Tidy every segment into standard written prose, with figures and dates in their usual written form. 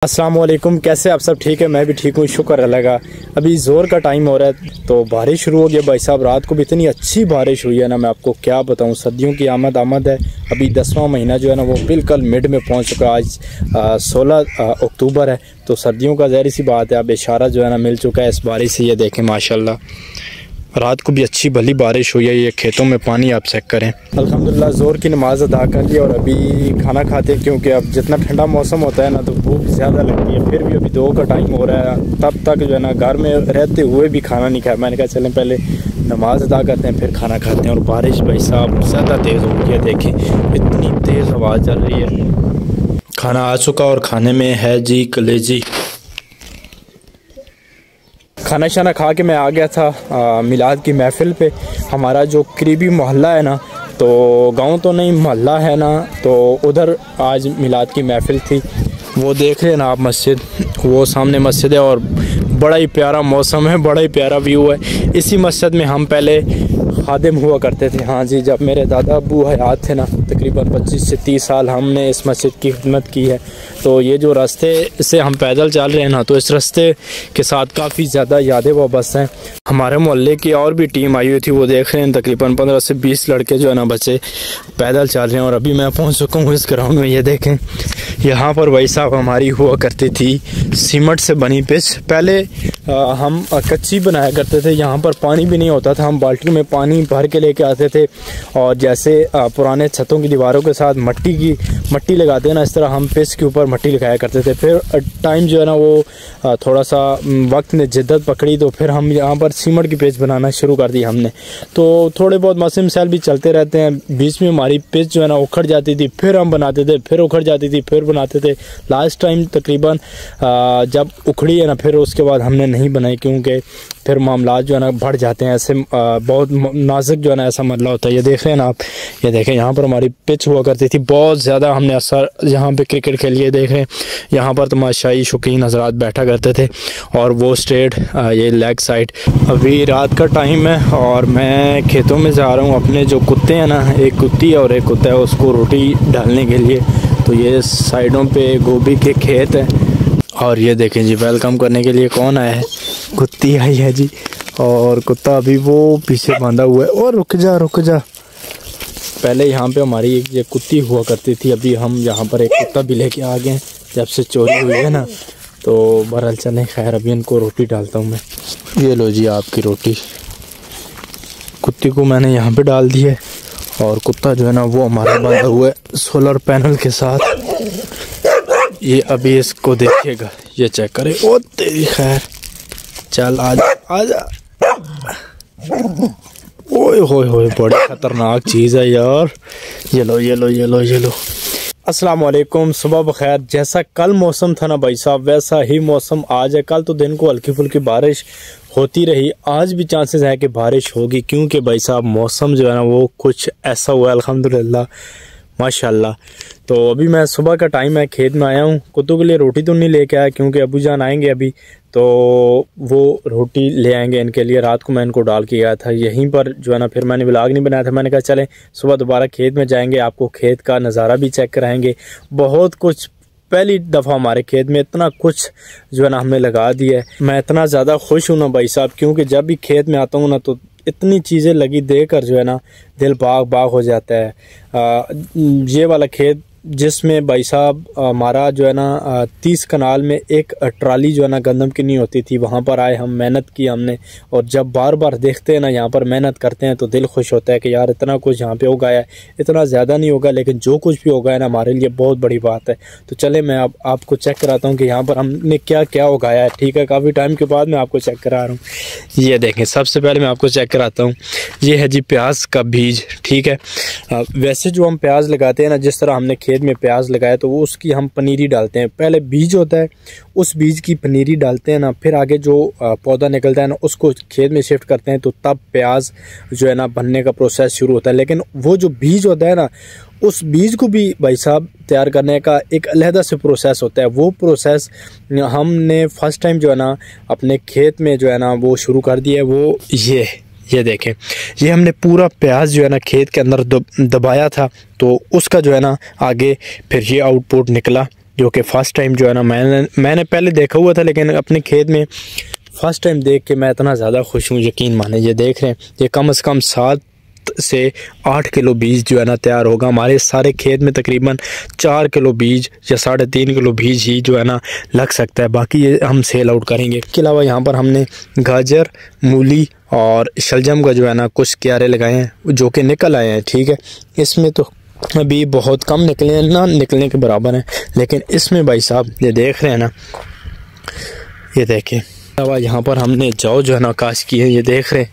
अस्सलाम वालेकुम, कैसे आप सब? ठीक है, मैं भी ठीक हूँ, शुक्र अल्लाह का। अभी ज़ोर का टाइम हो रहा है तो बारिश शुरू हो गया भाई साहब। रात को भी इतनी अच्छी बारिश हुई है ना, मैं आपको क्या बताऊँ। सर्दियों की आमद है। अभी 10वां महीना जो है ना वो बिल्कुल मिड में पहुँच चुका है। आज 16 अक्टूबर है तो सर्दियों का ज़ाहिर सी बात है अब इशारा जो है ना मिल चुका है इस बारिश से। ये देखें माशाल्लाह, रात को भी अच्छी भली बारिश हुई है। ये खेतों में पानी आप चेक करें। अल्हम्दुलिल्लाह ज़ोर की नमाज़ अदा कर ली और अभी खाना खाते हैं, क्योंकि अब जितना ठंडा मौसम होता है ना तो भूख ज़्यादा लगती है। फिर भी अभी 2 का टाइम हो रहा है, तब तक जो है ना घर में रहते हुए भी खाना नहीं खाया। मैंने कहा चलें पहले नमाज़ अदा करते हैं फिर खाना खाते हैं। और बारिश भाई साहब ज़्यादा तेज़ हो गई है, देखें इतनी तेज़ हवा चल रही है। खाना आ चुका और खाने में है जी कलेजी। खाना शाना खा के मैं आ गया था मिलाद की महफ़िल पे। हमारा जो करीबी मोहल्ला है ना, तो गांव तो नहीं मोहल्ला है ना, तो उधर आज मिलाद की महफ़िल थी। वो देख रहे हैं ना आप मस्जिद, वो सामने मस्जिद है और बड़ा ही प्यारा मौसम है, बड़ा ही प्यारा व्यू है। इसी मस्जिद में हम पहले खादिम हुआ करते थे। हाँ जी, जब मेरे दादा अब्बू हयात थे ना, तकरीबन 25 से 30 साल हमने इस मस्जिद की खिदमत की है। तो ये जो रास्ते से हम पैदल चल रहे हैं ना, तो इस रास्ते के साथ काफ़ी ज़्यादा यादें वाबस्ता हैं। हमारे मोहल्ले की और भी टीम आई हुई थी, वो देख रहे हैं तकरीबन 15 से 20 लड़के जो है ना बच्चे पैदल चल रहे हैं। और अभी मैं पहुँच चुका हूँ इस ग्राउंड में। ये देखें, यहाँ पर भाई साहब हमारी हुआ करती थी सीमेंट से बनी पिच। पहले हम कच्ची बनाया करते थे, यहाँ पर पानी भी नहीं होता था। हम बाल्टी में पानी भर के लेके आते थे और जैसे पुराने छतों की दीवारों के साथ मट्टी लगाते हैं ना, इस तरह हम पिच के ऊपर मट्टी लगाया करते थे। फिर टाइम जो है ना वो थोड़ा सा वक्त ने जिद्दत पकड़ी तो फिर हम यहाँ पर सीमेंट की पिच बनाना शुरू कर दी हमने। तो थोड़े बहुत मौसम सैल भी चलते रहते हैं, बीच में हमारी पिच जो है ना उखड़ जाती थी, फिर हम बनाते थे, फिर उखड़ जाती थी, फिर बनाते थे। लास्ट टाइम तकरीबन जब उखड़ी है ना, फिर उसके बाद हमने नहीं बनाई, क्योंकि फिर मामला जो है ना बढ़ जाते हैं। ऐसे बहुत नाजुक जो है ना ऐसा मसला होता है। ये देख रहे हैं ना आप, ये देखें यहाँ पर हमारी पिच हुआ करती थी बहुत ज़्यादा। हमने असर यहाँ पे क्रिकेट खेलिए, देख रहे हैं यहाँ पर तमाशाई शौकीन हज़रात बैठा करते थे और वो स्ट्रेट ये लेग साइड। अभी रात का टाइम है और मैं खेतों में जा रहा हूँ। अपने जो कुत्ते हैं ना, एक कुत्ती और एक कुत्ता है, उसको रोटी डालने के लिए। तो ये साइडों पे गोभी के खेत हैं और ये देखें जी वेलकम करने के लिए कौन आया है, कुत्ती आई है जी। और कुत्ता अभी वो पीछे बांधा हुआ है। और रुक जा, पहले यहाँ पे हमारी एक ये कुत्ती हुआ करती थी, अभी हम यहाँ पर एक कुत्ता भी लेके आ गए जब से चोरी हुई है ना। तो बहरहाल चलें, खैर अभी इनको रोटी डालता हूँ मैं। ये लो जी आपकी रोटी। कुत्ती को मैंने यहाँ पे डाल दी है और कुत्ता जो है ना वो हमारा बांधा हुआ है सोलर पैनल के साथ। ये अभी इसको देखिएगा, ये चेक करे। ओ तेरी खैर, चल आजा। ओए होए बड़ी खतरनाक चीज़ है यार। ये लो। अस्सलाम वालेकुम, सुबह बखैर। जैसा कल मौसम था ना भाई साहब, वैसा ही मौसम आज है। कल तो दिन को हल्की फुल्की बारिश होती रही, आज भी चांसेस है कि बारिश होगी, क्योंकि भाई साहब मौसम जो है ना वो कुछ ऐसा हुआ है अल्हम्दुलिल्लाह माशाल्लाह। तो अभी मैं सुबह का टाइम है, खेत में आया हूँ। कुत्तों के लिए रोटी तो नहीं लेके आया, क्योंकि अबू जान आएंगे अभी तो वो रोटी ले आएंगे इनके लिए। रात को मैं इनको डाल के गया था यहीं पर जो है ना, फिर मैंने व्लॉग नहीं बनाया था। मैंने कहा चलें सुबह दोबारा खेत में जाएंगे, आपको खेत का नज़ारा भी चेक कराएंगे। बहुत कुछ, पहली दफ़ा हमारे खेत में इतना कुछ जो है ना हमने लगा दिया है। मैं इतना ज़्यादा खुश हूँ ना भाई साहब, क्योंकि जब भी खेत में आता हूँ ना तो इतनी चीज़ें लगी देखकर जो है ना दिल बाग हो जाता है। ये वाला खेत जिसमें भाई साहब हमारा जो है ना 30 कनाल में एक ट्राली जो है ना गंदम की नहीं होती थी, वहाँ पर आए हम, मेहनत की हमने। और जब बार बार देखते हैं ना यहाँ पर मेहनत करते हैं तो दिल खुश होता है कि यार इतना कुछ यहाँ पे उगाया है। इतना ज़्यादा नहीं होगा, लेकिन जो कुछ भी उगाया ना हमारे लिए बहुत बड़ी बात है। तो चले मैं अब आपको चेक कराता हूँ कि यहाँ पर हमने क्या क्या उगाया है। ठीक है, काफ़ी टाइम के बाद मैं आपको चेक करा रहा हूँ। ये देखें, सबसे पहले मैं आपको चेक कराता हूँ। ये है जी प्याज का बीज। ठीक है, वैसे जो हम प्याज लगाते हैं ना, जिस तरह हमने खेत में प्याज लगाया तो वो उसकी हम पनीरी डालते हैं। पहले बीज होता है, उस बीज की पनीरी डालते हैं ना, फिर आगे जो पौधा निकलता है ना उसको खेत में शिफ्ट करते हैं, तो तब प्याज जो है ना बनने का प्रोसेस शुरू होता है। लेकिन वो जो बीज होता है ना, उस बीज को भी भाई साहब तैयार करने का एक अलहदा से प्रोसेस होता है। वो प्रोसेस हमने फर्स्ट टाइम जो है ना अपने खेत में जो है ना वो शुरू कर दिया है। वो ये देखें, ये हमने पूरा प्याज जो है ना खेत के अंदर दबाया था, तो उसका जो है ना आगे फिर ये आउटपुट निकला। जो कि फ़र्स्ट टाइम जो है ना मैंने पहले देखा हुआ था, लेकिन अपने खेत में फ़र्स्ट टाइम देख के मैं इतना ज़्यादा खुश हूँ, यकीन माने। ये देख रहे हैं, ये कम से कम 7 से 8 किलो बीज जो है ना तैयार होगा। हमारे सारे खेत में तकरीबन 4 किलो बीज या 3.5 किलो बीज ही जो है ना लग सकता है, बाकी ये हम सेल आउट करेंगे। इसके अलावा यहाँ पर हमने गाजर, मूली और शलजम का जो है ना कुछ क्यारे लगाए हैं जो कि निकल आए हैं, ठीक है। इसमें तो अभी बहुत कम निकले हैं, ना निकलने के बराबर हैं, लेकिन इसमें भाई साहब ये देख रहे हैं ना, ये देखें। यहाँ पर हमने जौ जो है ना काश की है, ये देख रहे हैं,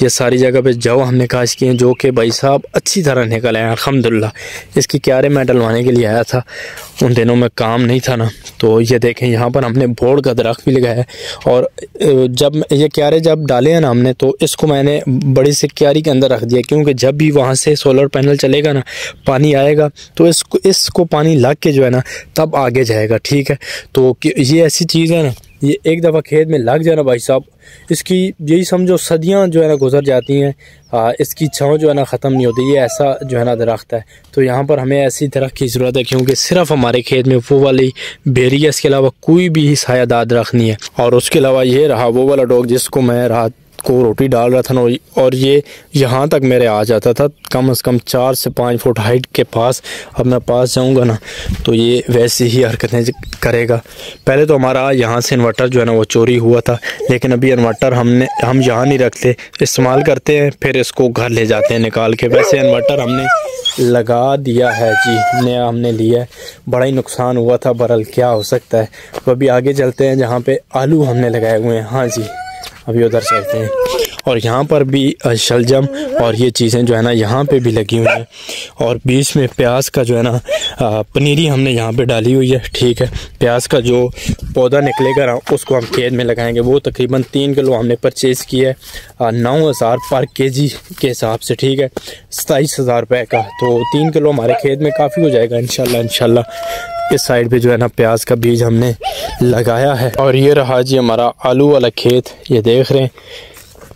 ये सारी जगह पे जौ हमने काश किए हैं जो कि भाई साहब अच्छी तरह निकल आए अल्हम्दुलिल्लाह। इसकी क्यारे मैं डलवाने के लिए आया था, उन दिनों में काम नहीं था ना, तो ये देखें यहाँ पर हमने बोड़ का दरख्त भी लगाया है। और जब ये क्यारे जब डाले हैं ना हमने, तो इसको मैंने बड़ी सी क्यारी के अंदर रख दिया, क्योंकि जब भी वहाँ से सोलर पैनल चलेगा ना, पानी आएगा तो इसको पानी लग के जो है ना तब आगे जाएगा, ठीक है। तो ये ऐसी चीज़ है ना, ये एक दफ़ा खेत में लग जाए ना भाई साहब, इसकी यही समझो सदियां जो है ना गुजर जाती हैं, इसकी छाँव जो है ना ख़त्म नहीं होती। ये ऐसा जो है ना दरख्त है। तो यहाँ पर हमें ऐसी दरख्त की ज़रूरत है, क्योंकि सिर्फ हमारे खेत में वो वाली बेरी है, इसके अलावा कोई भी सायादार दरख्त नहीं है। और उसके अलावा ये रहा वो वाला डॉग जिसको मैं रात को रोटी डाल रहा था ना, और ये यहाँ तक मेरे आ जाता था, कम से कम 4 से 5 फुट हाइट के पास। अब मैं पास जाऊँगा ना तो ये वैसे ही हरकतें करेगा। पहले तो हमारा यहाँ से इन्वर्टर जो है ना वो चोरी हुआ था, लेकिन अभी इन्वर्टर हम यहाँ नहीं रखते, इस्तेमाल करते हैं, फिर इसको घर ले जाते हैं निकाल के। वैसे इन्वर्टर हमने लगा दिया है जी, नया हमने लिया है। बड़ा ही नुकसान हुआ था, बहरहाल क्या हो सकता है। तो अभी आगे चलते हैं जहाँ पे आलू हमने लगाए हुए हैं। हाँ जी, अभी उधर चलते हैं। और यहाँ पर भी शलजम और ये चीज़ें जो है ना यहाँ पे भी लगी हुई हैं। और बीच में प्याज का जो है ना पनीरी हमने यहाँ पे डाली हुई है, ठीक है। प्याज का जो पौधा निकलेगा ना उसको हम खेत में लगाएंगे। वो तकरीबन 3 किलो हमने परचेज़ किया है 9,000 पर केजी के हिसाब से, ठीक है, 27,000 रुपये का। तो 3 किलो हमारे खेत में काफ़ी हो जाएगा इंशाल्लाह। इस साइड पे जो है ना प्याज का बीज हमने लगाया है। और ये रहा जी हमारा आलू वाला खेत, ये देख रहे हैं।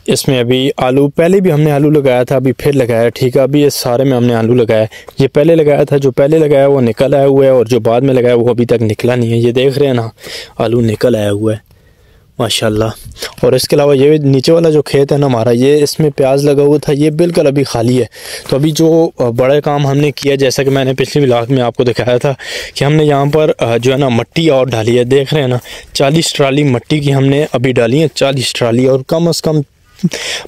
इसमें अभी आलू, पहले भी हमने आलू लगाया था, अभी फिर लगाया, ठीक है। अभी इस सारे में हमने आलू लगाया। ये पहले लगाया था, जो पहले लगाया वो निकल आया हुआ है, और जो बाद में लगाया वो अभी तक निकला नहीं है। ये देख रहे हैं ना, आलू निकल आया हुआ है माशाल्लाह। और इसके अलावा ये नीचे वाला जो खेत है ना हमारा, ये इसमें प्याज लगा हुआ था, ये बिल्कुल अभी खाली है। तो अभी जो बड़ा काम हमने किया, जैसा कि मैंने पिछले व्लॉग में आपको दिखाया था कि हमने यहाँ पर जो है ना मिट्टी और डाली है। देख रहे हैं ना, 40 ट्राली मिट्टी की हमने अभी डाली है, 40 ट्राली। और कम से कम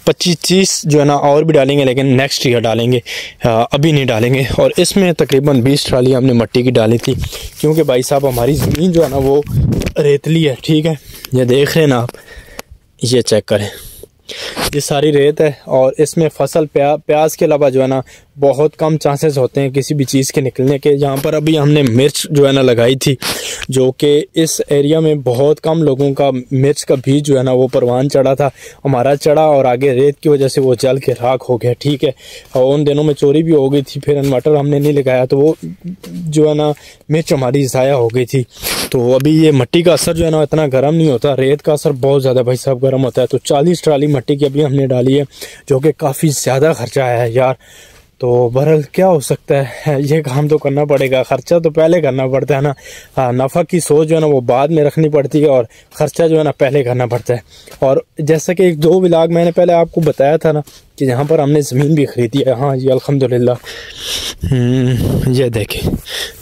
25-30 जो है ना और भी डालेंगे, लेकिन नेक्स्ट ईयर डालेंगे, अभी नहीं डालेंगे। और इसमें तकरीबन 20 ट्राली हमने मिट्टी की डाली थी, क्योंकि भाई साहब हमारी ज़मीन जो है ना वो रेतली है, ठीक है। ये देख रहे हैं ना आप, ये चेक करें, ये सारी रेत है। और इसमें फसल प्याज के अलावा जो है ना बहुत कम चांसेस होते हैं किसी भी चीज़ के निकलने के। यहाँ पर अभी हमने मिर्च जो है ना लगाई थी, जो कि इस एरिया में बहुत कम लोगों का मिर्च का बीज जो है ना वो परवान चढ़ा था, हमारा चढ़ा, और आगे रेत की वजह से वो जल के राख हो गया, ठीक है। और उन दिनों में चोरी भी हो गई थी, फिर इन्वर्टर हमने नहीं लगाया, तो वो जो है ना मिर्च हमारी ज़ाया हो गई थी। तो अभी ये मिट्टी का असर जो है ना इतना गर्म नहीं होता, रेत का असर बहुत ज़्यादा भाई साहब गर्म होता है। तो 40 ट्राली मिट्टी की अभी हमने डाली है, जो कि काफ़ी ज़्यादा खर्चा आया है यार। तो बहरहाल क्या हो सकता है, ये काम तो करना पड़ेगा। खर्चा तो पहले करना पड़ता है ना, नफ़ा की सोच जो है ना वो बाद में रखनी पड़ती है, और ख़र्चा जो है ना पहले करना पड़ता है। और जैसा कि 1-2 व्लॉग मैंने पहले आपको बताया था ना कि यहाँ पर हमने ज़मीन भी ख़रीदी है। हाँ जी अल्हम्दुलिल्लाह। ये देखें,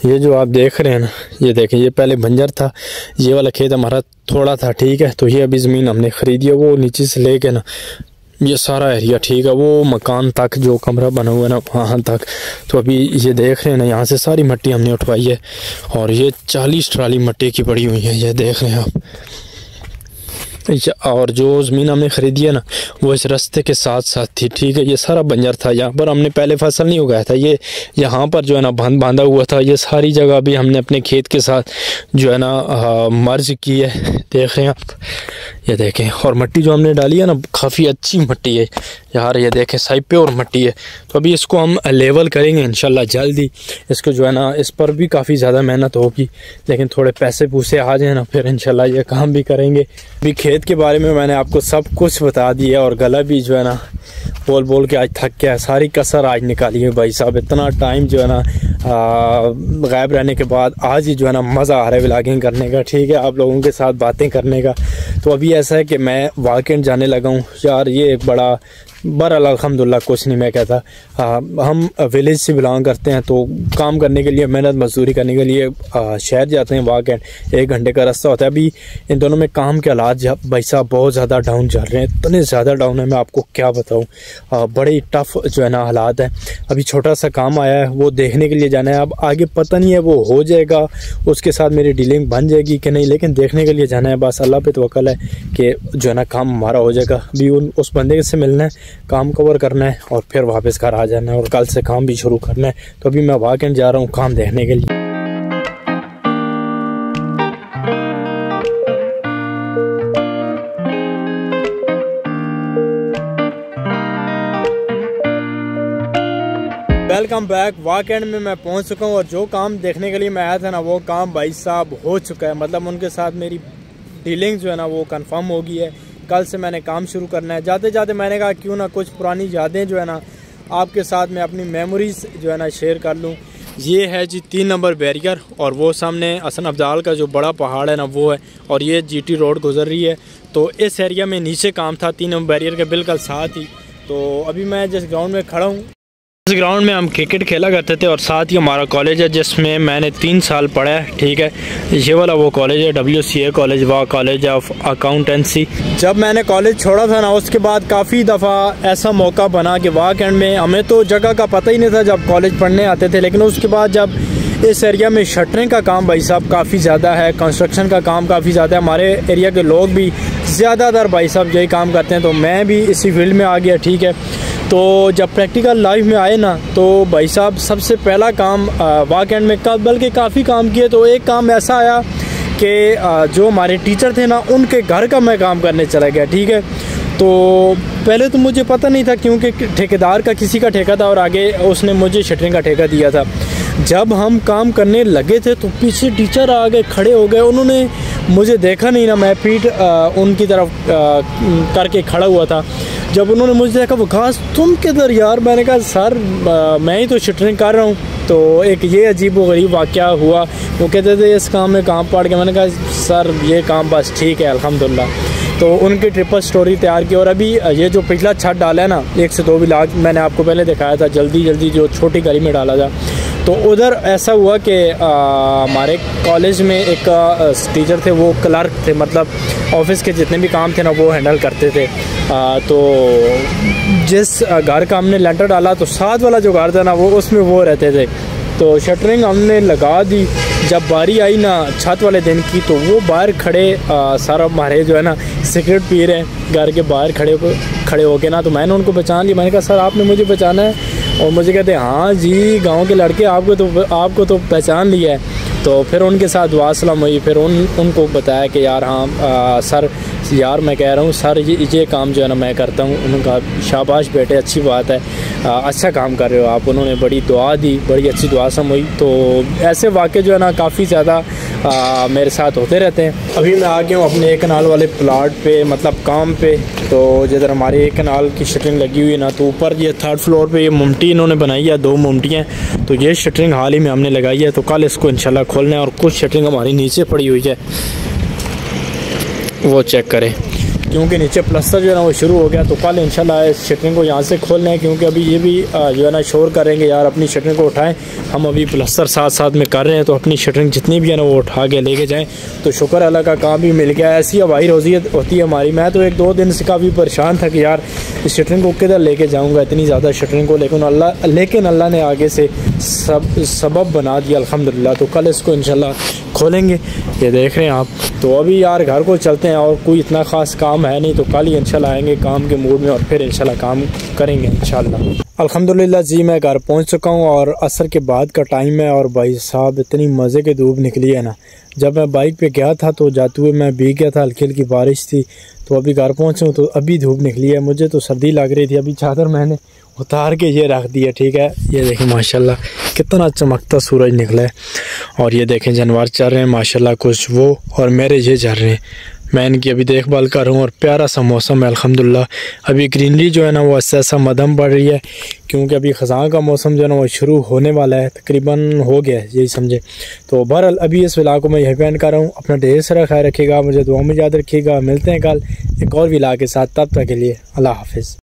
ये जो आप देख रहे हैं ना, ये देखें, ये पहले बंजर था, ये वाला खेत हमारा थोड़ा था, ठीक है। तो ये अभी ज़मीन हमने ख़रीदी है, वो नीचे से ले के ना ये सारा एरिया, ठीक है, वो मकान तक जो कमरा बना हुआ है ना वहाँ तक। तो अभी ये देख रहे हैं ना, यहाँ से सारी मिट्टी हमने उठवाई है, और ये 40 ट्राली मिट्टी की पड़ी हुई है, ये देख रहे हैं आप। और जो ज़मीन हमने ख़रीदी है ना वो इस रास्ते के साथ साथ थी, ठीक है। ये सारा बंजर था, यहाँ पर हमने पहले फसल नहीं उगाया था, ये यहाँ पर जो है ना बांधा हुआ था। ये सारी जगह भी हमने अपने खेत के साथ जो है ना मर्ज की है, देख रहे हैं आप, ये देखें, और मिट्टी जो हमने डाली है ना काफ़ी अच्छी मिट्टी है यार, ये देखें सही प्योर मिट्टी है। तो अभी इसको हम लेवल करेंगे इंशाल्लाह जल्दी। इसको जो है ना इस पर भी काफ़ी ज़्यादा मेहनत होगी, लेकिन थोड़े पैसे पूसे आ जाए ना फिर इंशाल्लाह ये काम भी करेंगे। अभी खेत के बारे में मैंने आपको सब कुछ बता दिया, और गला भी जो है ना बोल बोल के आज थक गया, सारी कसर आज निकाली है भाई साहब। इतना टाइम जो है ना गायब रहने के बाद आज ही जो है ना मज़ा आ रहा है व्लॉगिंग करने का, ठीक है, आप लोगों के साथ बातें करने का। तो अभी ऐसा है कि मैं वाकई जाने लगा हूँ यार, ये बड़ा बहरहाल अल्हम्दुलिल्लाह कुछ नहीं मैं कहता। हम विलेज से बिलोंग करते हैं, तो काम करने के लिए, मेहनत मजदूरी करने के लिए शहर जाते हैं। वाकई 1 घंटे का रास्ता होता है। अभी इन दोनों में काम के हालात भाई साहब बहुत ज़्यादा डाउन चल रहे हैं, इतने ज़्यादा डाउन है मैं आपको क्या बताऊँ। बड़े टफ जो है ना हालात हैं। अभी छोटा सा काम आया है, वो देखने के लिए जाना है। अब आगे पता नहीं है वो हो जाएगा, उसके साथ मेरी डीलिंग बन जाएगी कि नहीं, लेकिन देखने के लिए जाना है। बस अल्लाह पे तवक्कल है कि जो है ना काम हमारा हो जाएगा। अभी उस बंदे से मिलना है, काम कवर करना है और फिर वापस घर आ जाना है, और कल से काम भी शुरू करना है। तो अभी मैं वाकई जा रहा हूँ काम देखने के लिए। Welcome back. वाकई में मैं पहुंच चुका हूं, और जो काम देखने के लिए मैं आया था ना वो काम भाई साहब हो चुका है। मतलब उनके साथ मेरी डीलिंग जो है ना वो कंफर्म हो गई है। कल से मैंने काम शुरू करना है। जाते जाते मैंने कहा क्यों ना कुछ पुरानी यादें जो है ना आपके साथ में अपनी मेमोरीज जो है ना शेयर कर लूँ। ये है जी 3 नंबर बैरियर, और वो सामने हसन अब्दाल का जो बड़ा पहाड़ है ना वो है, और ये जीटी रोड गुजर रही है। तो इस एरिया में नीचे काम था 3 नंबर बैरियर के बिल्कुल साथ ही। तो अभी मैं जिस ग्राउंड में खड़ा हूँ, इस ग्राउंड में हम क्रिकेट खेला करते थे, और साथ ही हमारा कॉलेज है जिसमें मैंने 3 साल पढ़ा है, ठीक है। ये वाला वो कॉलेज है WCA कॉलेज, वा कॉलेज ऑफ अकाउंटेंसी। जब मैंने कॉलेज छोड़ा था ना उसके बाद काफ़ी दफ़ा ऐसा मौका बना कि वाकई में हमें तो जगह का पता ही नहीं था जब कॉलेज पढ़ने आते थे, लेकिन उसके बाद जब इस एरिया में शटरिंग का काम भाई साहब काफ़ी ज़्यादा है, कंस्ट्रक्शन का काम काफ़ी ज़्यादा है। हमारे एरिया के लोग भी ज़्यादातर भाई साहब यही काम करते हैं, तो मैं भी इसी फील्ड में आ गया, ठीक है। तो जब प्रैक्टिकल लाइफ में आए ना तो भाई साहब सबसे पहला काम वाकई में बल्कि काफ़ी काम किए, तो एक काम ऐसा आया कि जो हमारे टीचर थे ना उनके घर का मैं काम करने चला गया, ठीक है। तो पहले तो मुझे पता नहीं था क्योंकि ठेकेदार का किसी का ठेका था, और आगे उसने मुझे शटरिंग का ठेका दिया था। जब हम काम करने लगे थे तो पीछे टीचर आ गए, खड़े हो गए। उन्होंने मुझे देखा नहीं ना, मैं पीठ उनकी तरफ करके खड़ा हुआ था। जब उन्होंने मुझे देखा, वकास तुम किधर यार? मैंने कहा सर मैं ही तो शटरिंग कर रहा हूँ। तो एक ये अजीब व गरीब वाक़या हुआ। वो कहते थे इस काम में काम पड़ गया। मैंने कहा सर ये काम बस ठीक है अल्हम्दुलिल्लाह। तो उनकी ट्रिपल स्टोरी तैयार की। और अभी ये जो पिछला छत डाला है ना 1 से 2 ब्लॉक मैंने आपको पहले दिखाया था, जल्दी जल्दी जो छोटी गली में डाला था। तो उधर ऐसा हुआ कि हमारे कॉलेज में एक टीचर थे, वो क्लर्क थे, मतलब ऑफिस के जितने भी काम थे ना वो हैंडल करते थे। तो जिस घर का हमने लेंटर डाला तो साथ वाला जो घर था ना वो उसमें वो रहते थे। तो शटरिंग हमने लगा दी। जब बारी आई ना छत वाले दिन की तो वो बाहर खड़े सारा हमारे जो है ना सिगरेट पी रहे हैं घर के बाहर खड़े होके ना। तो मैंने उनको पहचान लिया। मैंने कहा सर आपने मुझे पहचाना है? और मुझे कहते हैं हाँ जी गांव के लड़के, आपको तो पहचान लिया है। तो फिर उनके साथ दुआ सलाम हुई। फिर उनको बताया कि यार हाँ सर यार मैं कह रहा हूँ सर ये काम जो है ना मैं करता हूँ। उनका शाबाश बेटे अच्छी बात है, अच्छा काम कर रहे हो आप। उन्होंने बड़ी दुआ दी, बड़ी अच्छी दुआ सम हुई। तो ऐसे वाक़े जो है ना काफ़ी ज़्यादा मेरे साथ होते रहते हैं। अभी मैं आ गया हूँ अपने 1 कनाल वाले प्लाट पे, मतलब काम पे। तो जिधर हमारे 1 कनाल की शटरिंग लगी हुई है ना, तो ऊपर ये 3rd फ्लोर पे ये मुमटी इन्होंने बनाई है, 2 मुमटियाँ। तो ये शटरिंग हाल ही में हमने लगाई है। तो कल इसको इंशाल्लाह खोलना है। और कुछ शटरिंग हमारी नीचे पड़ी हुई है, वो चेक करें, क्योंकि नीचे प्लस्तर जो है ना वो शुरू हो गया। तो कल इंशाल्लाह इस शटरिंग को यहाँ से खोलना है, क्योंकि अभी ये भी जो है ना शोर करेंगे यार अपनी शटरिंग को उठाएं। हम अभी प्लस्तर साथ साथ में कर रहे हैं, तो अपनी शटरिंग जितनी भी है ना वो उठा के लेके जाएं। तो शुक्र अल्लाह का काम भी मिल गया। ऐसी हवाई रोज़ी होती है हमारी। मैं तो 1-2 दिन से काफ़ी परेशान था कि यार इस शटरिंग को किधर लेके जाऊँगा, इतनी ज़्यादा शटरिंग को। लेकिन अल्लाह ने आगे से सबब बना दिया अल्हम्दुलिल्लाह। तो कल इसको इंशाल्लाह खोलेंगे, ये देख रहे हैं आप। तो अभी यार घर को चलते हैं, और कोई इतना ख़ास काम है नहीं। तो कल ही इंशाल्लाह आएंगे काम के मूड में, और फिर इंशाल्लाह काम करेंगे इंशाल्लाह। अल्हम्दुलिल्लाह जी मैं घर पहुंच चुका हूं और असर के बाद का टाइम है और भाई साहब इतनी मज़े की धूप निकली है ना। जब मैं बाइक पे गया था तो जाते हुए मैं भीग गया था, हल्की हल्की बारिश थी। तो अभी घर पहुंचे हूँ तो अभी धूप निकली है, मुझे तो सर्दी लग रही थी। अभी चादर मैंने उतार के ये रख दी है, ठीक है। ये देखें माशाल्लाह कितना चमकता सूरज निकला है। और ये देखें जानवर चल रहे हैं माशाल्लाह, कुछ वो और मेरे ये चल रहे हैं। मैं इनकी अभी देखभाल कर रहा हूँ और प्यारा सा मौसम है अल्हम्दुलिल्लाह। अभी ग्रीनरी जो है ना वो ऐसा मदम बढ़ रही है, क्योंकि अभी ख़ज़ां का मौसम जो है ना वो शुरू होने वाला है, तकरीबन हो गया है यही समझे। तो बहरहाल अभी इस व्लॉग को मैं यहीं पे एंड कर रहा हूँ। अपना ढेर सारा ख्याल रखिएगा, मुझे दुआ में याद रखिएगा। मिलते हैं कल एक और व्लॉग के साथ, तब तक के लिए अल्लाह हाफिज़।